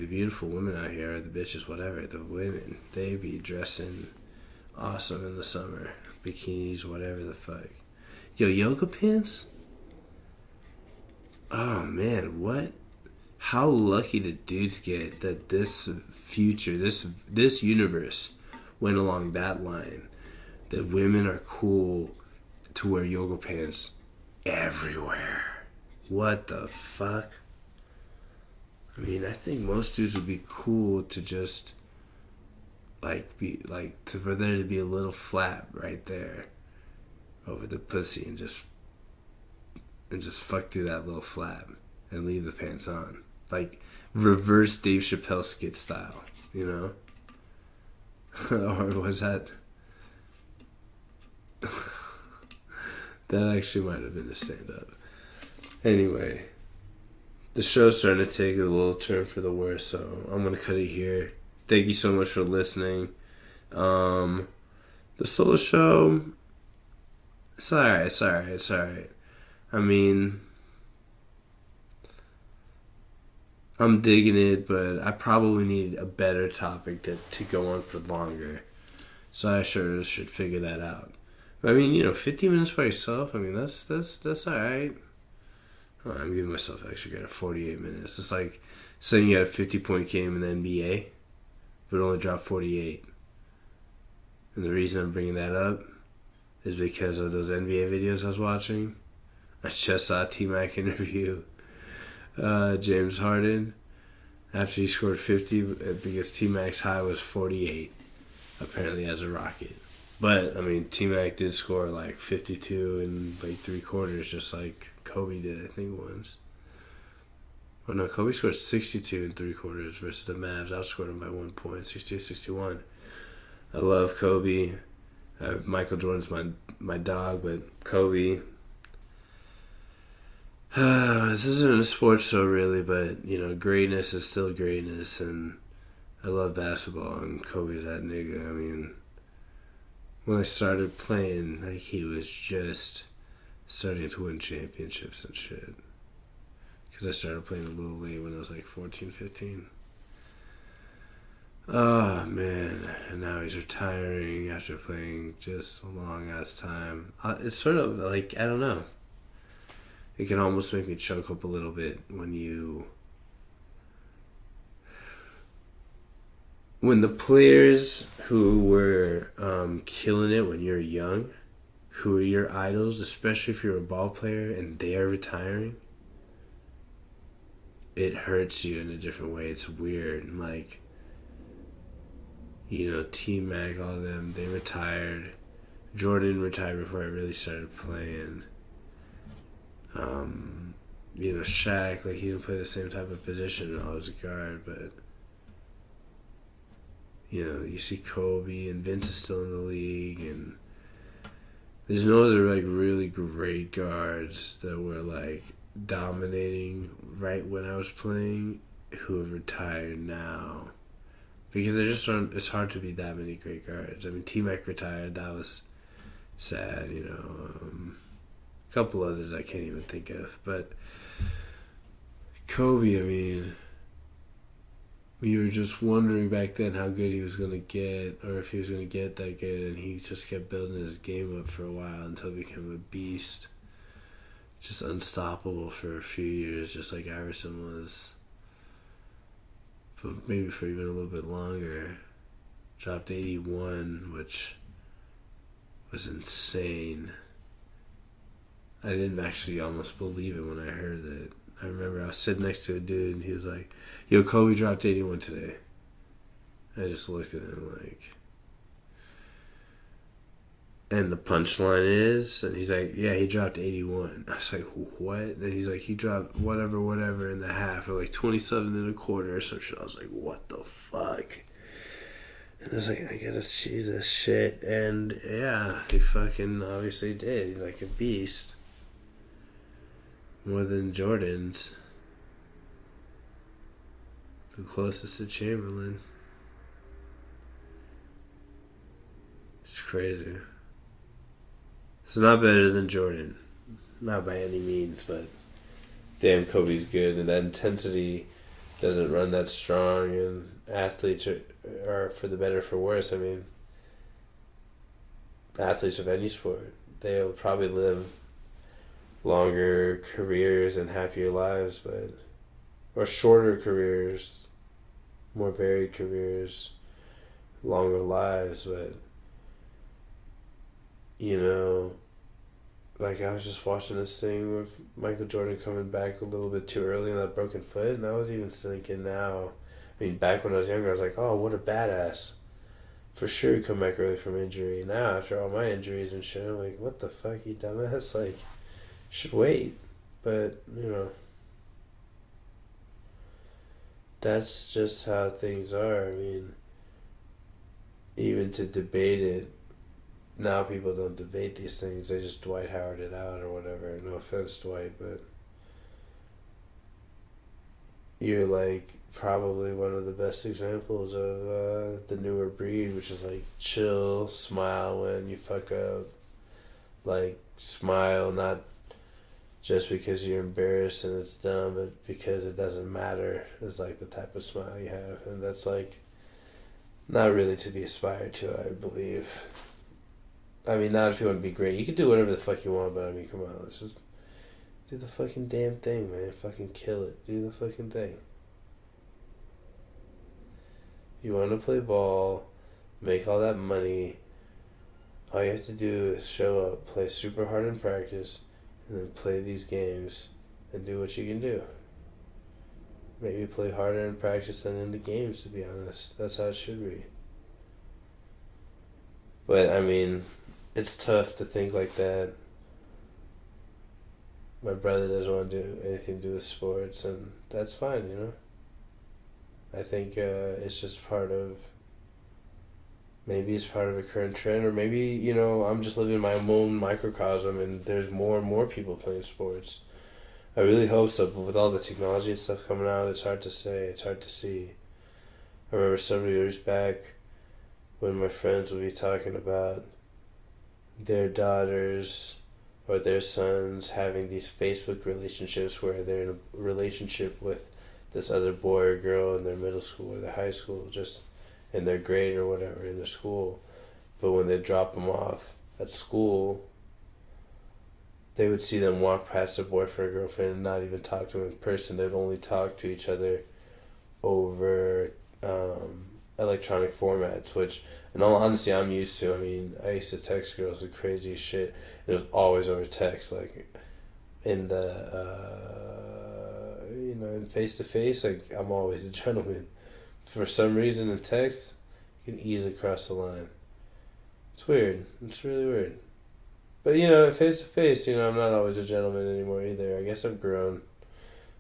beautiful women out here, or the bitches, whatever, the women, they be dressing awesome in the summer. Bikinis, whatever the fuck. Yo, yoga pants? Oh, man, what? How lucky did dudes get that this future, this universe went along that line. That women are cool to wear yoga pants everywhere. What the fuck? I mean, I think most dudes would be cool to just, for there to be a little flap right there over the pussy and just fuck through that little flap and leave the pants on. Like, reverse Dave Chappelle skit style, Or was that... that actually might have been a stand-up. Anyway, the show's starting to take a little turn for the worse, so I'm going to cut it here. Thank you so much for listening. The solo show, it's alright. I mean, I'm digging it, but I probably need a better topic to go on for longer. So I sure should figure that out. I mean, 50 minutes by yourself, I mean, that's alright. Oh, I'm giving myself extra credit, 48 minutes. It's like saying you had a 50-point game in the NBA, but only dropped 48. And the reason I'm bringing that up is because of those NBA videos I was watching. I just saw T-Mac interview James Harden after he scored 50 because T-Mac's high was 48, apparently as a Rocket. But, I mean, T-Mac did score like 52 in like 3 quarters, just like Kobe did, I think, once. Oh, no, Kobe scored 62 in 3 quarters versus the Mavs. Outscored him by 1 point, 62-61. I love Kobe. Michael Jordan's my dog, but Kobe... this isn't a sports show really, but greatness is still greatness, and I love basketball, and Kobe's that nigga. I mean, when I started playing, like, he was just starting to win championships and shit. Because I started playing a little late when I was like 14, 15. Oh man, and now he's retiring after playing just a long ass time. It's sort of like, I don't know. It can almost make me choke up a little bit when the players who were killing it when you're young, who are your idols, especially if you're a ball player and they are retiring, it hurts you in a different way. It's weird. Like, T-Mac, all of them, they retired. Jordan retired before I really started playing. Shaq, like, he didn't play the same type of position. I was a guard, but you see Kobe and Vince is still in the league, and there's no other like really great guards that were like dominating right when I was playing who have retired now. Because there just aren't, it's hard to be that many great guards. I mean, T-Mac retired, that was sad, you know. A couple others I can't even think of. But Kobe, I mean, we were just wondering back then how good he was going to get, or if he was going to get that good, and he just kept building his game up for a while until he became a beast. Just unstoppable for a few years, just like Iverson was. But maybe for even a little bit longer. Dropped 81, which was insane. I didn't actually almost believe it when I heard it. I remember I was sitting next to a dude and he was like, "Yo, Kobe dropped 81 today." I just looked at him like... And the punchline is... And he's like, "Yeah, he dropped 81. I was like, "What?" And he's like, "He dropped whatever in the half, or like 27 and a quarter or some shit." I was like, "What the fuck?" And I was like, "I gotta see this shit." And yeah, he fucking obviously did. He's like a beast. More than Jordan's. The closest to Chamberlain. It's crazy. It's not better than Jordan. Not by any means, but damn, Kobe's good. And that intensity doesn't run that strong. And athletes are for the better or for worse. I mean, athletes of any sport, they'll probably live longer careers and happier lives, but... Or shorter careers, more varied careers, longer lives, but... You know, like I was just watching this thing with Michael Jordan coming back a little bit too early in that broken foot, and I was even thinking now, I mean, back when I was younger, I was like, "Oh, what a badass. For sure he'd come back early from injury." Now, after all my injuries and shit, I'm like, "What the fuck, you dumbass? Like, should wait." But, you know, that's just how things are. I mean, even to debate it, now people don't debate these things. They just Dwight Howard it out or whatever. No offense, Dwight, but you're like probably one of the best examples of the newer breed, which is like chill, smile when you fuck up. Like, smile, not just because you're embarrassed and it's dumb, but because it doesn't matter. It's like the type of smile you have. And that's like not really to be aspired to, I believe. I mean, not if you want to be great. You can do whatever the fuck you want, but I mean, come on, let's just do the fucking damn thing, man. Fucking kill it. Do the fucking thing. You want to play ball, make all that money. All you have to do is show up, play super hard in practice, and then play these games and do what you can do. Maybe play harder in practice than in the games, to be honest. That's how it should be. But, I mean, it's tough to think like that. My brother doesn't want to do anything to do with sports, and that's fine, you know? I think it's just part of... Maybe it's part of a current trend, or maybe, you know, I'm just living in my own microcosm and there's more and more people playing sports. I really hope so, but with all the technology and stuff coming out, it's hard to say, it's hard to see. I remember several years back when my friends would be talking about their daughters or their sons having these Facebook relationships where they're in a relationship with this other boy or girl in their middle school or their high school, just in their grade or whatever, in their school. But when they drop them off at school, they would see them walk past their boyfriend or girlfriend and not even talk to them in person. They'd only talk to each other over electronic formats, which, in all honesty, I'm used to. I mean, I used to text girls the craziest shit. It was always over text, like in the, in face-to-face, like, I'm always a gentleman. For some reason, in text, you can easily cross the line. It's weird. It's really weird. But, face-to-face, I'm not always a gentleman anymore either. I guess I've grown.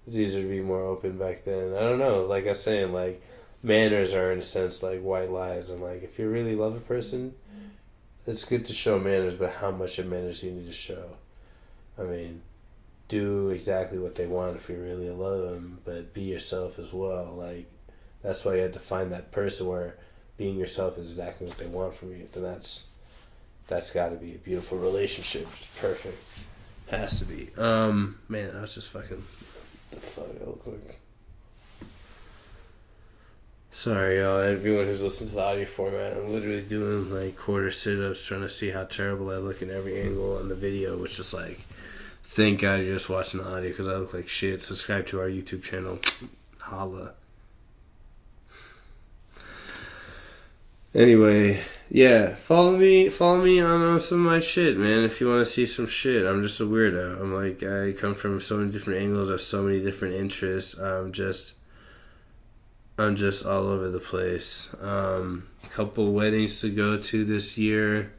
It's easier to be more open back then. I don't know. Like I was saying, like, manners are, in a sense, like white lies. And, like, if you really love a person, it's good to show manners, but how much of manners do you need to show? I mean, do exactly what they want if you really love them, but be yourself as well. Like, that's why you have to find that person where being yourself is exactly what they want from you. Then that's got to be a beautiful relationship. It's perfect. Has to be. Man, I was just fucking. What the fuck I look like? Sorry, y'all. Everyone who's listening to the audio format, I'm literally doing like quarter sit-ups, trying to see how terrible I look in every angle on the video, which is like, thank God you're just watching the audio because I look like shit. Subscribe to our YouTube channel. Holla. Anyway, yeah, follow me on some of my shit, man. If you want to see some shit, I'm just a weirdo. I'm like, I come from so many different angles. I have so many different interests. I'm just all over the place. A couple weddings to go to this year.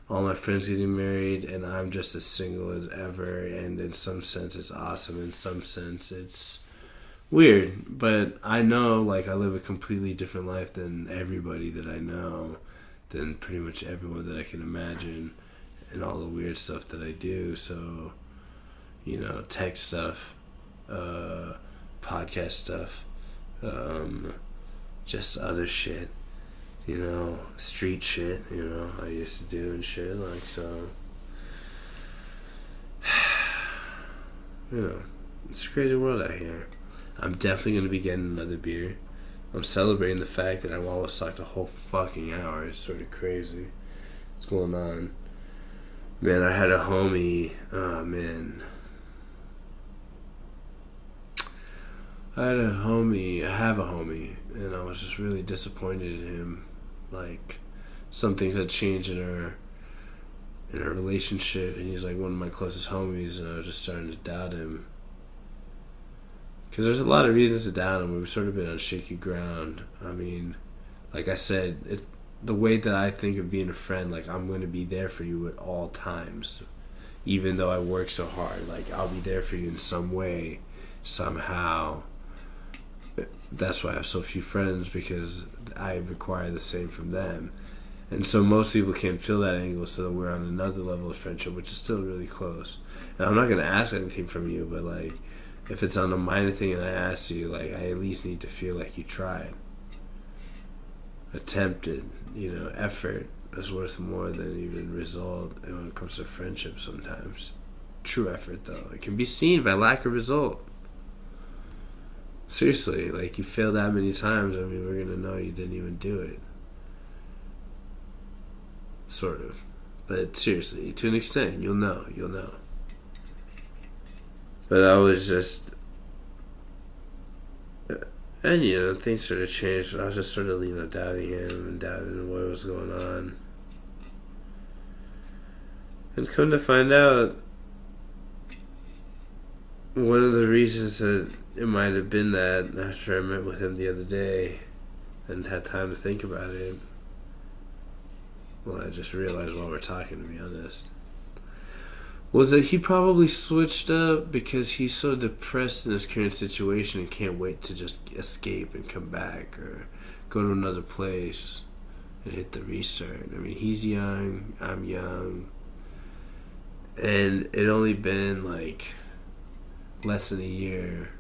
All my friends getting married, and I'm just as single as ever. And in some sense, it's awesome. In some sense, it's weird. But I know, like, I live a completely different life than everybody that I know, than pretty much everyone that I can imagine, and all the weird stuff that I do. So, you know, tech stuff, podcast stuff. Just other shit, you know, street shit, you know, I used to do and shit, like, so, you know, it's a crazy world out here. I'm definitely going to be getting another beer. I'm celebrating the fact that I've almost talked a whole fucking hour. It's sort of crazy. What's going on? Man, I had a homie, I have a homie, and I was just really disappointed in him. Like, some things had changed in our relationship, and he's like one of my closest homies, and I was just starting to doubt him. Because there's a lot of reasons to doubt him. We've sort of been on shaky ground. I mean, like I said, the way that I think of being a friend, like, I'm going to be there for you at all times. Even though I work so hard, like, I'll be there for you in some way, somehow. That's why I have so few friends, because I require the same from them. And so most people can't feel that angle, so we're on another level of friendship, which is still really close. And I'm not going to ask anything from you, but, like, if it's on a minor thing and I ask you, like, I at least need to feel like you tried. Attempted, you know, effort is worth more than even result. And when it comes to friendship sometimes. True effort, though. It can be seen by lack of result. Seriously, like, you failed that many times, I mean, we're gonna know you didn't even do it. Sort of. But seriously, to an extent, you'll know. But I was just... And, you know, things sort of changed. I was just sort of, you know, doubting him and doubting what was going on. And come to find out, one of the reasons that it might have been that, after I met with him the other day and had time to think about it, well, I just realized while we're talking, to be honest, was that he probably switched up because he's so depressed in his current situation and can't wait to just escape and come back or go to another place and hit the restart. I mean, he's young, I'm young, and it only been like less than a year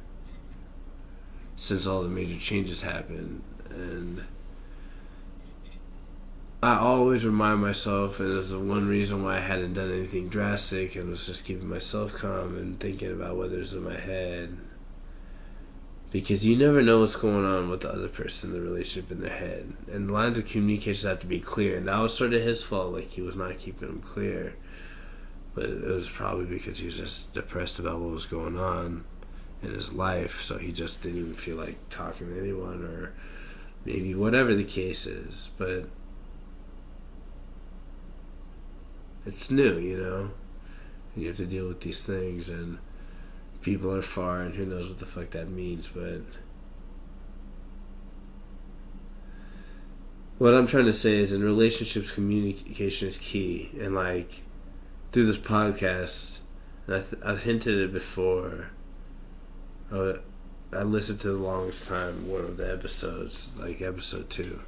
since all the major changes happened, and I always remind myself, and it was the one reason why I hadn't done anything drastic and was just keeping myself calm and thinking about what was in my head, because you never know what's going on with the other person in the relationship in their head, and the lines of communication have to be clear, and that was sort of his fault, like he was not keeping them clear, but it was probably because he was just depressed about what was going on in his life, so he just didn't even feel like talking to anyone, or maybe whatever the case is. But it's new, you know, and you have to deal with these things, and people are far, and who knows what the fuck that means. But what I'm trying to say is, in relationships, communication is key, and like through this podcast, and I've hinted it before, I listened to the longest time one of the episodes, like episode 2,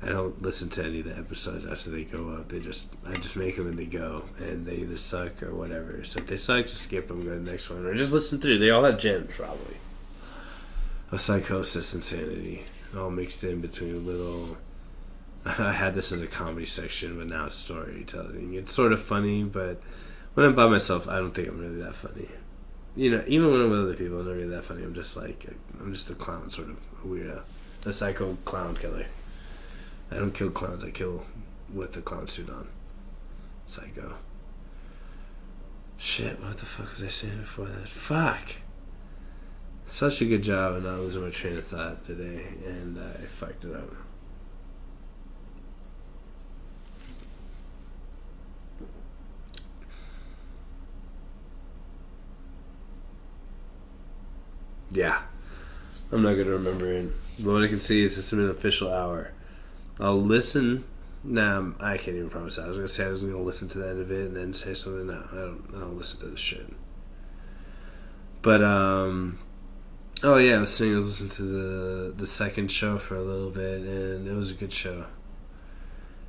I don't listen to any of the episodes after they go up. I just make them and they go, and they either suck or whatever. So if they suck, just skip them, go to the next one, or just listen through. They all have gems, probably. Of psychosis and sanity, all mixed in between little. I had this as a comedy section, but now it's storytelling. It's sort of funny, but when I'm by myself, I don't think I'm really that funny. Even when I'm with other people, I'm not really that funny. I'm just a clown, sort of a weirdo, a psycho clown killer. I don't kill clowns. I kill with a clown suit on. Psycho. Shit, what the fuck was I saying before that? Fuck. Such a good job of not losing my train of thought today, and I fucked it up. Yeah. I'm not going to remember it. But what I can see is it's an official hour. I'll listen. Nah, I can't even promise that. I was going to say I was going to listen to the end of it and then say something. No, I don't listen to this shit. But, oh yeah, I was listening to the second show for a little bit, and it was a good show.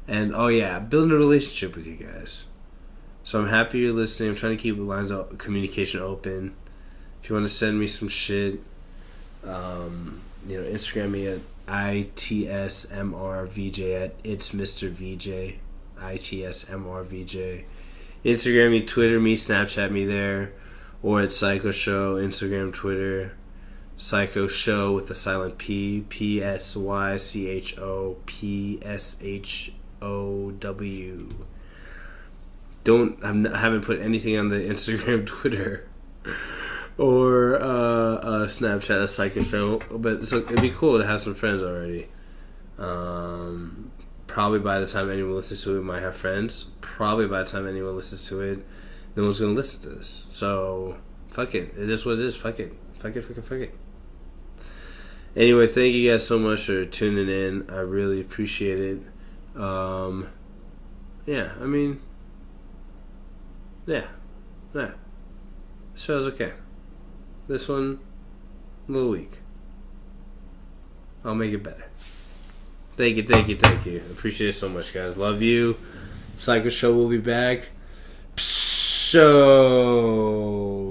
And, oh yeah, building a relationship with you guys. So I'm happy you're listening. I'm trying to keep the lines of communication open. If you want to send me some shit, Instagram me at ITSMRVJ at It's Mr. VJ. ITSMRVJ. Instagram me, Twitter me, Snapchat me there. Or at Psycho Show, Instagram, Twitter. Psycho Show with the silent P. PSYCHOPSHOW. I haven't put anything on the Instagram, Twitter, or Snapchat of Psycho Show, but it'd be cool to have some friends already. Probably by the time anyone listens to it, we might have friends. Probably by the time anyone listens to it, no one's gonna listen to this. So fuck it. It is what it is. Fuck it. Fuck it. Anyway, thank you guys so much for tuning in. I really appreciate it. Yeah. The show's okay. This one, a little weak. I'll make it better. Thank you. Appreciate it so much, guys. Love you. Psycho Show will be back. Pshow.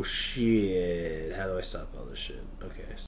Shit. How do I stop all this shit? Okay.